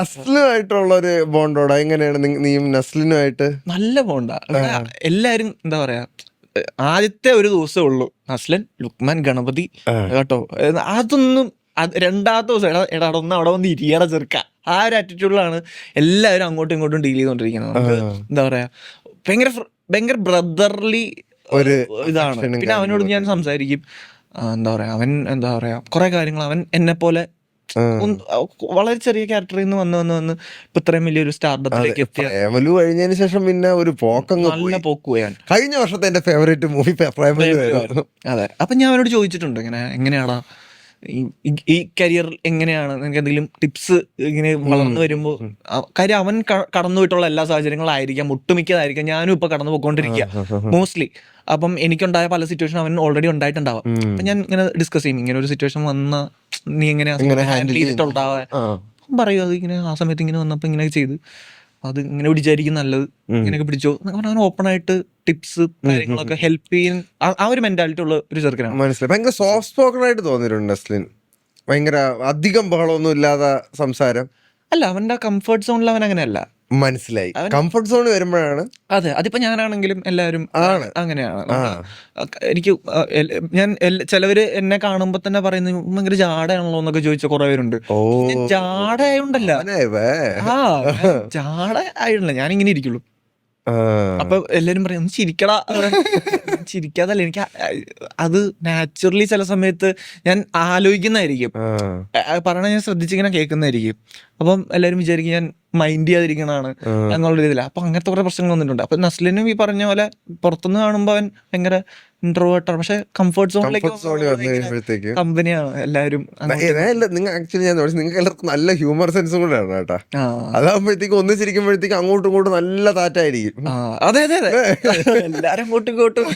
നസ്ലിനുമായിട്ടുള്ള ഒരു ബോണ്ടോടാ എങ്ങനെയാണ് നീയും നസ്ലിനുമായിട്ട്? നല്ല ബോണ്ടാ. എല്ലാരും എന്താ പറയാ, ആദ്യത്തെ ഒരു ദിവസമേ ഉള്ളൂ നസ്ലൻ, ലുക്മാൻ, ഗണപതി കേട്ടോ. അതൊന്നും രണ്ടാമത്തെ ദിവസം എടാ ഒന്ന് അവിടെ വന്ന് ഇരിയട ചെറുക്ക, ആ ഒരു ആറ്റിറ്റ്യൂഡിലാണ് എല്ലാവരും അങ്ങോട്ടും ഇങ്ങോട്ടും ഡീൽ ചെയ്തോണ്ടിരിക്കുന്നത്. നമുക്ക് എന്താ പറയാ, ഭയങ്കര ബ്രദർലി ഒരു ഇതാണ്. പിന്നെ അവനോട് ഞാൻ സംസാരിക്കും, എന്താ പറയാ, അവൻ എന്താ പറയാ കുറെ കാര്യങ്ങൾ അവൻ എന്നെ പോലെ വളരെ ചെറിയ ക്യാരക്ടറിൽ നിന്ന് വന്ന് ഇപ്പൊ ഇത്രയും വലിയൊരു സ്റ്റാർഡത്തിലേക്ക് എത്തിയ കഴിഞ്ഞതിന് ശേഷം പിന്നെ ഒരു നല്ല പോക്കുപോയാൻ. കഴിഞ്ഞ വർഷത്തെ എന്റെ ഫേവറേറ്റ് മൂവി അതെ. അപ്പൊ ഞാൻ അവനോട് ചോദിച്ചിട്ടുണ്ട്, എങ്ങനെയാടാ ഈ കരിയർ, എങ്ങനെയാണ് നിനക്ക് എന്തെങ്കിലും ടിപ്സ് ഇങ്ങനെ വളർന്നു വരുമ്പോൾ? കാര്യം അവൻ കടന്നു പോയിട്ടുള്ള എല്ലാ സാഹചര്യങ്ങളായിരിക്കാം, ഒട്ടുമിക്കതായിരിക്കാം ഞാനും ഇപ്പൊ കടന്നു പോയിക്കൊണ്ടിരിക്കുക മോസ്റ്റ്ലി. അപ്പം എനിക്കുണ്ടായ പല സിറ്റുവേഷൻ അവൻ ഓൾറെഡി ഉണ്ടായിട്ടുണ്ടാവാം. അപ്പൊ ഞാൻ ഇങ്ങനെ ഡിസ്കസ് ചെയ്യും, ഇങ്ങനെ ഒരു സിറ്റുവേഷൻ വന്ന നീ എങ്ങനെയാ ഹാൻഡിൽ ചെയ്തിട്ടുണ്ടാവാൻ പറയൂ. അത് ഇങ്ങനെ ആ സമയത്ത് ഇങ്ങനെ വന്നപ്പോ ഇങ്ങനെ ചെയ്ത് അത് ഇങ്ങനെ പിടിച്ചായിരിക്കും നല്ലത്, ഇങ്ങനെയൊക്കെ പിടിച്ചോ അവൻ ഓപ്പൺ ആയിട്ട് ടിപ്സ് കാര്യങ്ങളൊക്കെ ഹെൽപ്പ് ചെയ്യാൻ ആ ഒരു മെന്റാലിറ്റി ഉള്ള ഒരു ചെറുക്കനാണ്. മനസ്സിലായി. ഭയങ്കര സോഫ്റ്റ് സ്പോക്കൺ ആയിട്ട് തോന്നിയിട്ടുണ്ട് നസ്ലിൻ. ഭയങ്കര അധികം ബഹളമൊന്നും ഇല്ലാത്ത സംസാരം. അല്ല, അവന്റെ കംഫർട്ട് സോണിൽ അവൻ അങ്ങനെയല്ല. മനസ്സിലായി. കംഫർട്ട് സോൺ വരുമ്പോഴാണ്. അതെ, അതിപ്പോ ഞാനാണെങ്കിലും എല്ലാവരും അങ്ങനെയാണ്. എനിക്ക് ചിലവര് എന്നെ കാണുമ്പോ തന്നെ പറയുന്നത് ഭയങ്കര ജാടയാണല്ലോ എന്നൊക്കെ ചോദിച്ച കുറെ പേരുണ്ട്. ജാടയുണ്ടല്ല, ജാട ആയിട്ടില്ല, ഞാനിങ്ങനെ ഇരിക്കുള്ളൂ. അപ്പൊ എല്ലാരും പറയും ഒന്ന് ചിരിക്കടാ. ചിരിക്കാതല്ല, എനിക്ക് അത് നാച്ചുറലി ചില സമയത്ത് ഞാൻ ആലോചിക്കുന്നതായിരിക്കും, പറയണ ഞാൻ ശ്രദ്ധിച്ചിങ്ങനെ കേൾക്കുന്നതായിരിക്കും. അപ്പം എല്ലാരും വിചാരിക്കും ഞാൻ മൈൻഡ് ചെയ്യാതിരിക്കണതാണ് എന്നുള്ള രീതിയിലാണ്. അപ്പൊ അങ്ങനത്തെ കുറെ പ്രശ്നങ്ങൾ വന്നിട്ടുണ്ട്. അപ്പൊ നസ്ലിനും ഈ പറഞ്ഞ പോലെ പുറത്തുനിന്ന് കാണുമ്പോൾ അവൻ ഭയങ്കര ഇൻട്രോവേർട്ടാണ്, പക്ഷെ കംഫർട്ട് സോണിലേക്ക് കമ്പനിയാണ് എല്ലാവരും. ആക്ച്വലി ഞാൻ നിങ്ങൾക്ക് എല്ലാവർക്കും നല്ല ഹ്യൂമർ സെൻസും കൂടെ ആണ് കേട്ടാ. അതാകുമ്പോഴത്തേക്കും ഒന്നിച്ചിരിക്കുമ്പോഴത്തേക്കും അങ്ങോട്ടും ഇങ്ങോട്ടും നല്ല താറ്റായിരിക്കും. അതെ അതെ അതെ, എല്ലാരും അങ്ങോട്ടും ഇങ്ങോട്ടും